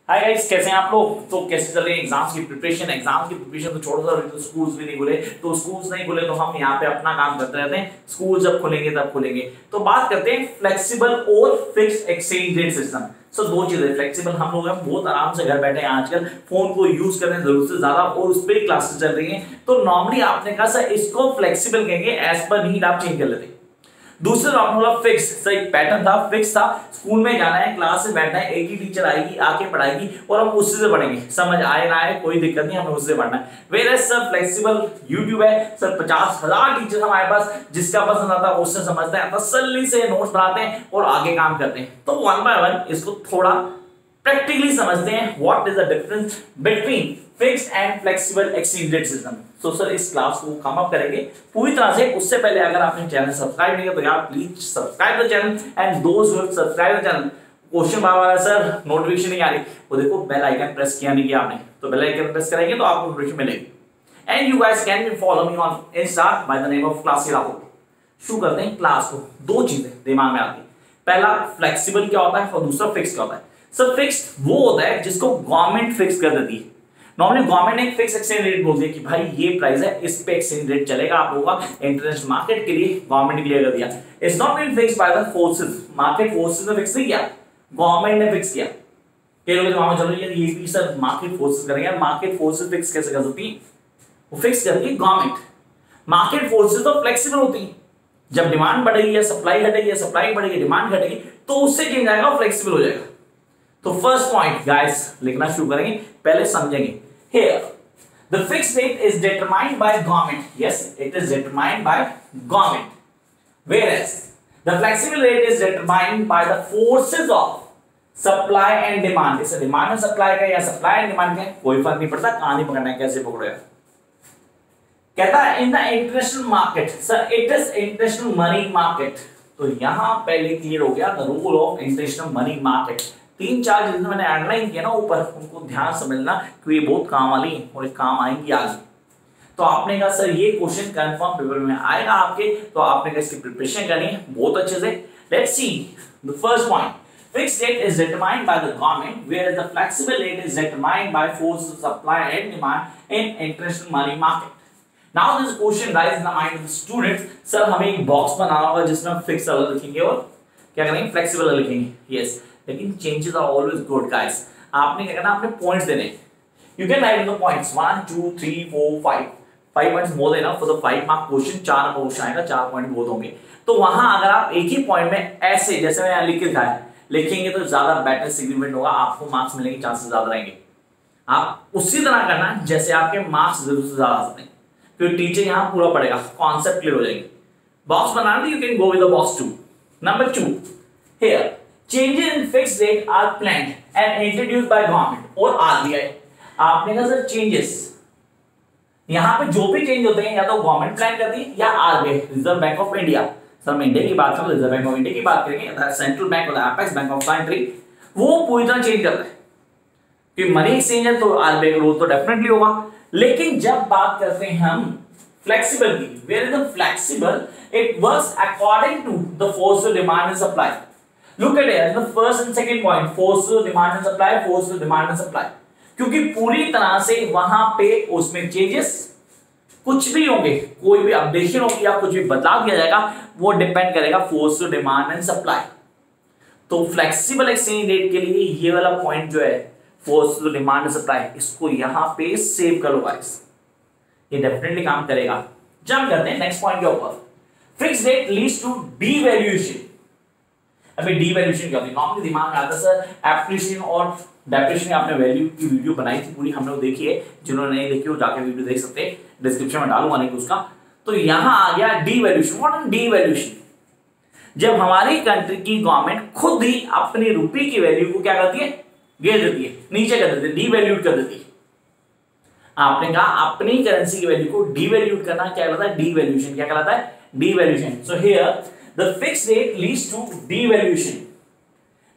Hi guys, कैसे हैं आप लोग। तो कैसे चल रही है एग्जाम्स की प्रिपरेशन तो छोड़ो सर, तो स्कूल्स भी नहीं खुले, तो स्कूल्स नहीं खुले तो हम यहाँ पे अपना काम करते रहते हैं। स्कूल जब खुलेंगे तब खुलेंगे। तो बात करते हैं फ्लेक्सिबल और फिक्स्ड एक्सचेंज रेट सिस्टम। सो दो चीजें, फ्लेक्सिबल हम लोग बहुत आराम से घर बैठे हैं, आजकल फोन को यूज कर रहे हैं जरूरत से ज्यादा और उस पर क्लासेस चल रही हैं। तो नॉर्मली आपने कहा सर इसको फ्लेक्सिबल कहेंगे, एज पर नीड आप चेंज कर लेते हैं। दूसरा आपने बोला फिक्स, सर एक पैटर्न था, फिक्स था, स्कूल में जाना है, क्लास में बैठना है, एक ही टीचर आएगी, आके पढ़ाएगी और हम उससे से पढ़ेंगे, समझ आए ना आए कोई दिक्कत नहीं, हमें उससे पढ़ना है। वेयर सर फ्लेक्सिबल यूट्यूब है, सर 50,000 टीचर हमारे पास, जिसका पसंद आता है उससे समझते हैं, तसल्ली से नोट्स बनाते हैं और आगे काम करते हैं। तो वन बाय वन इसको थोड़ा प्रैक्टिकली समझते हैं, what is the difference between fixed and flexible exchange rate system. तो सर इस क्लास को कम अप करेंगे पूरी तरह से। उससे पहले अगर आपने चैनल सब्सक्राइब नहीं किया तो यार please subscribe the channel, and दोस्त who subscribe the channel, question बार बार सर नोटिफिकेशन नहीं आ रही, वो देखो बेल आइकन प्रेस किया नहीं किया आपने, तो बेल आइकन प्रेस करेंगे तो आपको नोटिफिकेशन मिलेगी। And you guys can follow me on Insta by the name of class Rahul. शुरू करते हैं क्लास को। दो चीजें दिमाग में आती है, पहला फ्लेक्सिबल क्या होता है और दूसरा फिक्स क्या होता है। सर फिक्स्ड वो होता है जिसको गवर्नमेंट फिक्स कर देती है। नॉर्मली गवर्नमेंट ने एक फिक्स एक्सचेंज रेट बोलती है कि भाई ये प्राइस है, इस पे एक्सचेंज रेट चलेगा आप लोगों का। इंटरनेशनल मार्केट के लिए गवर्नमेंट क्लियर कर दिया। It's not been fixed by the forces, market forces ने फिक्स नहीं किया, गवर्नमेंट ने फिक्स किया। कई लोग जवाब चलो ये भी सर मार्केट फोर्सेस करेंगे, मार्केट फोर्सेस फिक्स कैसे कर सकती है, वो फिक्स करती है गवर्नमेंट। मार्केट फोर्सेस तो फ्लेक्सिबल होती है, जब डिमांड बढ़ेगी या सप्लाई घटेगी या सप्लाई बढ़ेगी डिमांड घटेगी तो उससे चेंज आएगा, फ्लेक्सिबल हो जाएगा। तो फर्स्ट पॉइंट गाइस लिखना शुरू करेंगे, पहले समझेंगे। Here, the fixed rate is determined by government. Yes, it is determined by government. Whereas the flexible rate is determined by the forces of supply and demand. इसे demand और supply का या supply and demand का कोई फर्क नहीं पड़ता, कहां नहीं पकड़ना है, कैसे पकड़ोगे। कहता है in the international market, sir it is international money market. तो यहां पहले क्लियर हो गया the rule of international money market. तीन चार चीजें मैंने अंडरलाइन किया ना ऊपर, उनको ध्यान समझना कि ये बहुत काम वाली है और काम आएंगी आगे। तो आपने कहा सर ये क्वेश्चन कंफर्म पेपर में आएगा आपके, तो आपने कहा इसकी प्रिपरेशन करनी है बहुत अच्छे से। Let's see the first point, fixed rate is determined by the government where the flexible rate is determined by force of supply and demand in international money market. Now this question rise in the mind of the student, sir हमें एक box बनाना होगा जिसमें हम fix अलग लिखेंगे और क्या करेंगे फ्लेक्सिबल अलग लिखेंगे। यस, लेकिन changes are always good guys. आपने क्या करना, आपने पॉइंट्स देने। You can write the points 1 2 3 4 5 points more देना फॉर द 5 मार्क क्वेश्चन। 4 नंबर क्वेश्चन आएगा, 4 पॉइंट बहुत होंगे। तो वहां अगर आप एक ही पॉइंट में ऐसे जैसे मैं यहां लिख के दिखाया लिखेंगे तो ज्यादा बेटर सिग्निफिकेंट होगा, आपको मार्क्स मिलने के चांसेस ज्यादा रहेंगे। आप उसी तरह करना जैसे आपके मार्क्स जरूर से ज्यादा आ सकते हैं, क्योंकि टीचर यहां पूरा पढ़ेगा, कॉन्सेप्ट क्लियर हो जाएंगे। Box banana, you can go with the box 2। Number 2, here changes in fixed rate are planned and introduced by government और RBI। आपने कहा सर चेंजेस, यहां पे जो भी चेंज होते हैं या तो गवर्नमेंट प्लान करती है या RBI, reserve bank of India. Sir मैं इंडिया की बात करूं, रिजर्व बैंक ऑफ इंडिया की बात करेंगे, सेंट्रल बैंक और एपेक्स बैंक ऑफ कंट्री, वो पूरी तरह चेंज करता है। कि मनी एक्सचेंज है तो RBI का रोल तो डेफिनेटली होगा। लेकिन जब बात करते हैं हम फ्लेक्सिबल की, where is the flexible, it works according to the force of demand and supply. Look at it, the first and second point, force to demand and supply, force to demand and supply। क्योंकि पूरी तरह से वहां पे उसमें changes कुछ भी होंगे, कोई भी अपडेशन होगी या कुछ भी बदलाव किया जाएगा, वो डिपेंड करेगा force to demand and supply. तो फ्लेक्सिबल एक्सचेंज रेट के लिए ये वाला पॉइंट जो है force to demand and supply, इसको यहां पे सेव कर लो गाइस, ये डेफिनेटली काम करेगा। जंप करते हैं नेक्स्ट पॉइंट के ऊपर, fixed rate leads to devaluation. अभी डीवैल्यूएशन क्या होती है, नॉर्मली दिमाग में आता है सर एप्रिसिएशन और डेप्रिसिएशन। आपने वैल्यू की वीडियो बनाई थी पूरी, हम लोग देखी है, जिन्होंने नहीं देखी वो जाके वीडियो देख सकते हैं, डिस्क्रिप्शन में डालूंगा नहीं उसका। तो यहां आ गया डीवैल्यूएशन। What is devaluation? जब हमारी कंट्री की गवर्नमेंट खुद ही अपनी रुपये की वैल्यू को क्या करती है, गिर देती है, नीचे कर देती है, डीवैल्यूट कर देती है। आपने कहा अपनी करेंसी की वैल्यू को डीवैल्यूट करना क्या कहलाता है, डीवैल्यूएशन। क्या कहलाता है, devaluation. So here the fixed rate leads to devaluation.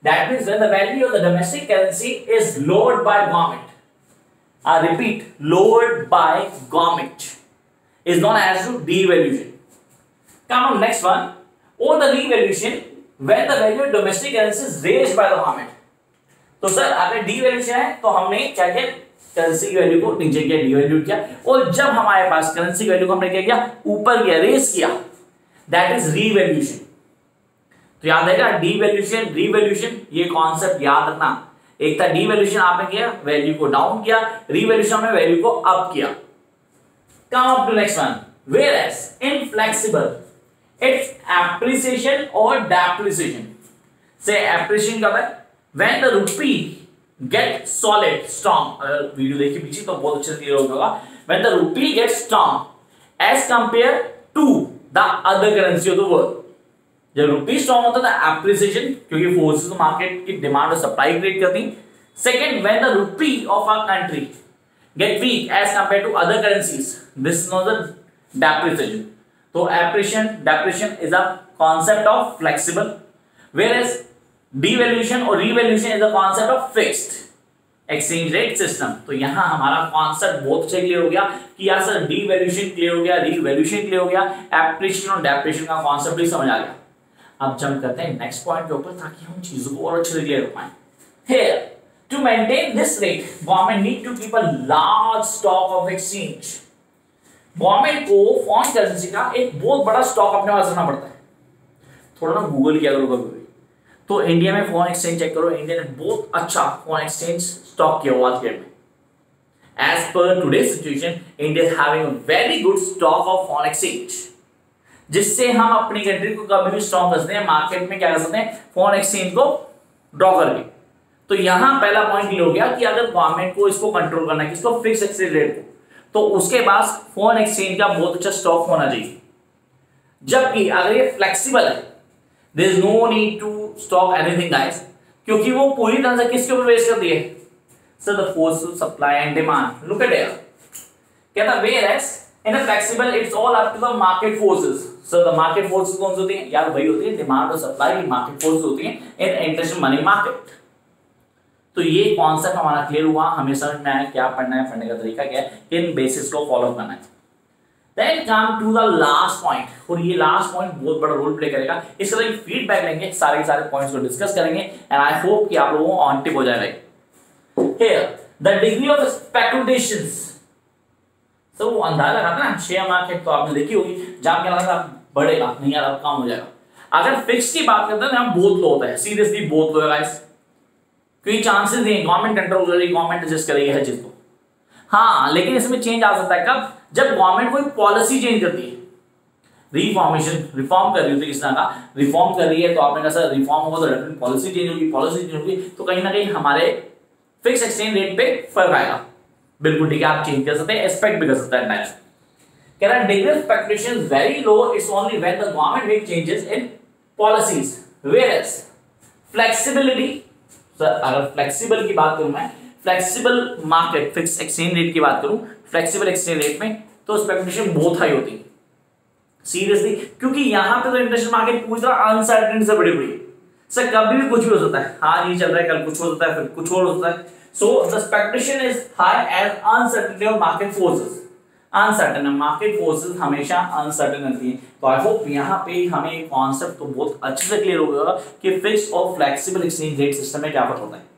That means when the value of the domestic currency is lowered by government, I repeat, lowered by government, is known as devaluation. Come on, next one. Or the revaluation when the value of domestic currency is raised by the government. तो sir अगर devaluation है तो हमने क्या किया, currency की value को नीचे किया, डिवैल्यूट किया, और जब हमारे पास करेंसी की वैल्यू को हमने क्या किया, ऊपर किया, रेस किया, दैट इज रीवैल्यूएशन। तो याद रहेगा डीवैल्यूएशन रीवैल्यूएशन, ये कॉन्सेप्ट याद रखना। एक था डीवैल्यूएशन आपने किया, वैल्यू को डाउन किया, रीवैल्यूएशन में वैल्यू को अप किया। Come up to next one, where as inflexible it's appreciation और डेप्रिसिएशन। से एप्रिसिएशन कब है, when the rupee get solid strong, video देखिए पीछे तो बहुत अच्छे से क्लियर होगा, when the rupee get strong as compare to the other currency of the world. जब रूपी स्ट्रॉन्ग होता है एप्रिसिएशन, क्योंकि फोर्सेस मार्केट की डिमांड और सप्लाई क्रिएट करती। Second, when the rupee of a country get weak as compare to other currencies, this is not the depreciation. तो appreciation depreciation is a concept of flexible, whereas devaluation और revaluation is the concept of fixed exchange rate system। तो यहां हमारा concept बहुत अच्छे clear हो गया कि यार सर devaluation क्लियर हो गया, revaluation क्लियर हो गया, एप्रिसिएशन और डेप्रिसिएशन का कॉन्सेप्ट भी समझ आ गया। अब जंप करते हैं नेक्स्ट पॉइंट के ऊपर ताकि हम चीजों को और अच्छे से क्लियर कर पाएं। Here to maintain this rate, government need to keep a large stock of exchange। Government को फॉरेन करेंसी का एक बहुत बड़ा स्टॉक अपने पास रखना पड़ता है। थोड़ा ना गूगल किया करो कभी, तो इंडिया में फॉरेन एक्सचेंज चेक करो, इंडिया ने बहुत अच्छा फॉरेन एक्सचेंज स्टॉक किया हुआ है। एज पर today's situation, India is having a very good stock of foreign exchange, जिससे हम अपनी कंट्री को कभी भी स्ट्रॉन्ग कर सकते हैं, मार्केट में क्या कर सकते हैं, फॉरेन एक्सचेंज को ड्रॉ करके। तो यहां पहला पॉइंट क्लियर हो गया कि अगर गवर्नमेंट को इसको कंट्रोल करना है, किसको, फिक्स एक्सचेंज रेट को, तो उसके पास फॉरेन एक्सचेंज का बहुत अच्छा स्टॉक होना चाहिए। जबकि अगर ये फ्लेक्सिबल है, there is no need to stock anything guys, क्योंकि वो पूरी तरह से किसके ऊपर बेस करती है, so the force of supply and demand। look at here, कहता whereas in a flexible it's all up to the market forces। so the market forces कौन सी होती हैं यार, वही होती है डिमांड और सप्लाई की मार्केट फोर्सेस होती हैं इन इंटरनेशनल मनी मार्केट। तो ये कॉन्सेप्ट हमारा क्लियर हुआ, हमें समझ में आया क्या पढ़ना है, पढ़ने का तरीका क्या है, इन बेसिस को फॉलो करना है। Then come to the last point, और ये लास्ट पॉइंट बहुत बड़ा रोल प्ले करेगा। इस तरह की फीडबैक लेंगे, सारे पॉइंट्स को डिस्कस करेंगे, एंड आई होप कि आप लोगों को ऑन टिप हो जाएगा। Here, the degree of speculations, तो वो अंदाजा लगाता है ना, शेयर मार्केट तो आपने देखी होगी, जहां क्या लगता है बढ़ेगा, नहीं यार अब कम हो जाएगा। अगर फिक्स की बात करते हैं ना, बहुत लो होता है, सीरियसली बहुत लो है गाइस, क्योंकि चांसेस नहीं, गवर्नमेंट कंट्रोल करेगी, गवर्नमेंट एडजस्ट करेगी हर चीज को। हाँ, लेकिन इसमें चेंज आ सकता है कब, जब गवर्नमेंट कोई पॉलिसी चेंज करती है, रिफॉर्मेशन, रिफॉर्म कर रही होती है, किस तरह का रिफॉर्म कर रही है, तो आपने कहा सर रिफॉर्म होगा तो डेफिनेटली पॉलिसी चेंज होगी, पॉलिसी चेंज होगी तो कहीं ना कहीं हमारे फिक्स एक्सचेंज रेट पे फर्क आएगा। बिल्कुल ठीक है, आप चेंज कर सकते हैं, एक्सपेक्ट भी कर सकते हैं टाइम। कह रहा है degree of speculation very low, it's only when the government make changes in policies, whereas flexibility, sir अगर फ्लेक्सिबल की बात करूं मैं, flexible market fix exchange rate की बात करूं, फ्लेक्सिबल एक्सचेंज रेट में तो स्पेकुलेशन बहुत हाई होती है सीरियसली, क्योंकि यहां पे तो इंटरनेशनल मार्केट पूरी तरह अनसर्टेनिटी से भरी हुई है। सर कभी भी कुछ भी हो सकता है, आज ये चल रहा है कल कुछ हो सकता है, फिर कुछ और हो सकता है। So the speculation is high as uncertainty of market forces, uncertain market forces हमेशा अनसर्टेन रहती है। तो आई होप यहाँ पे हमें कॉन्सेप्ट तो बहुत अच्छे से क्लियर हो गया कि फिक्स और फ्लेक्सिबल एक्सचेंज रेट सिस्टम में क्या फर्क होता है।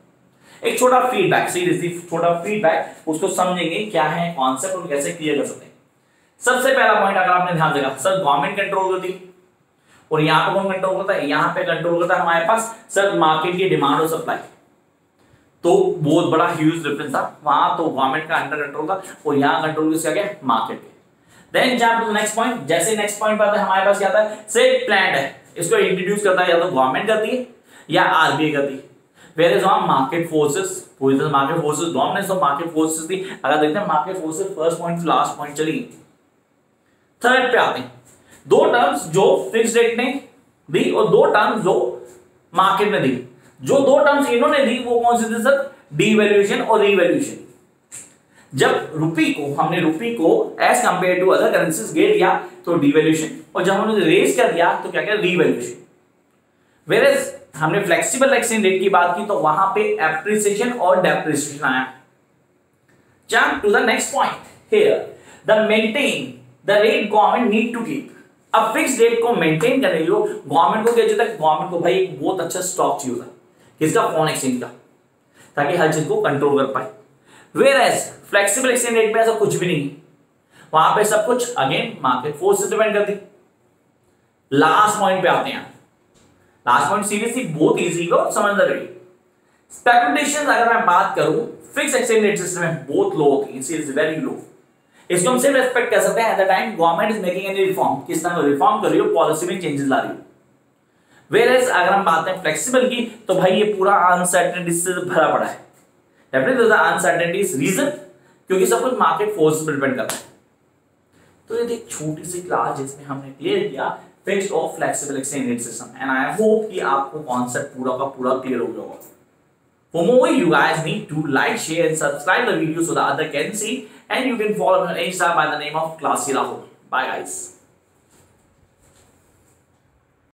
एक छोटा फीडबैक, सीरियसली छोटा फीडबैक, उसको समझेंगे क्या है कॉन्सेप्ट और कैसे क्लियर कर सकते हैं। सबसे पहला पॉइंट अगर आपने ध्यान देगा, सर गवर्नमेंट कंट्रोल करती है और यहाँ पे कौन कंट्रोल करता है, यहाँ पे कंट्रोल करता है हमारे पास सर मार्केट की डिमांड और सप्लाई। तो बहुत बड़ा ह्यूज डिफरेंस था, वहां तो गवर्नमेंट का अंडर कंट्रोल था और यहाँ कंट्रोल किसका क्या, मार्केट के। Then jump to the next point, जैसे नेक्स्ट पॉइंट पर हमारे पास क्या आता है, से प्लान है, इसको इंट्रोड्यूस करता है या तो गवर्नमेंट करती है या आरबीआई करती है। Where is on market forces, पूरी तरह market forces dominance of market forces थी। अगर देखते हैं market forces first point to last point चली, थर्ड पे आते हैं दो टर्म्स जो फिक्स रेट ने दी और दो टर्म्स जो मार्केट ने दी। जो दो टर्म्स इन्होंने दी वो कौन सी थी सर, डीवैल्यूएशन और रीवैल्यूएशन। जब हमने रुपी को as compare to other currencies गिर दिया तो डीवैल्यूएशन, और जब हमने रेज कर दिया तो क्या क्या, रीवैल्यूएशन। वेयरएज हमने फ्लेक्सिबल एक्सचेंज रेट की बात की तो वहां पे एप्रिसिएशन और डेप्रिसिएशन आया। Jump to the next point, here the maintain the rate government need to keep. अब फिक्स रेट को मेंटेन करने के लिए गवर्नमेंट को क्या चाहिए था, गवर्नमेंट को भाई एक बहुत अच्छा स्टॉक चाहिए था, किसका, फॉरेन एक्सचेंज का। ताकि हर चीज को कंट्रोल कर पाए। Where as flexible exchange rate में ऐसा कुछ भी नहीं, वहां पे सब कुछ अगेन मार्केट फोर्स डिपेंड करती। लास्ट पॉइंट पे आते हैं। लास्ट पॉइंट सीरियसली बहुत इजी और समझदार रही। स्पेकुलेशन अगर मैं बात करूं, फिक्स एक्सचेंज रेट सिस्टम में बहुत लो होती है, इज वेरी लो। इसको हम सिर्फ एक्सपेक्ट कर सकते हैं at the time government is making any reform, किस तरह रिफॉर्म कर रही हो, पॉलिसी में चेंजेस ला रही हो। वेयरएज अगर हम बात करें फ्लेक्सिबल की, तो भाई ये पूरा अनसर्टेनिटी से भरा पड़ा है। Definitely the uncertainty is reason, क्योंकि सब कुछ मार्केट फोर्स पर डिपेंड करता है। तो ये एक छोटी सी क्लास जिसमें हमने क्लियर किया फिक्स्ड और flexible exchange rate system, and I hope कि आपको कॉन्सेप्ट पूरा का पूरा क्लियर हो गया होगा। For more, you guys need to like, share, and subscribe the video so the other can see, and you can follow me on Insta by the name of Classy Rahul. Bye, guys.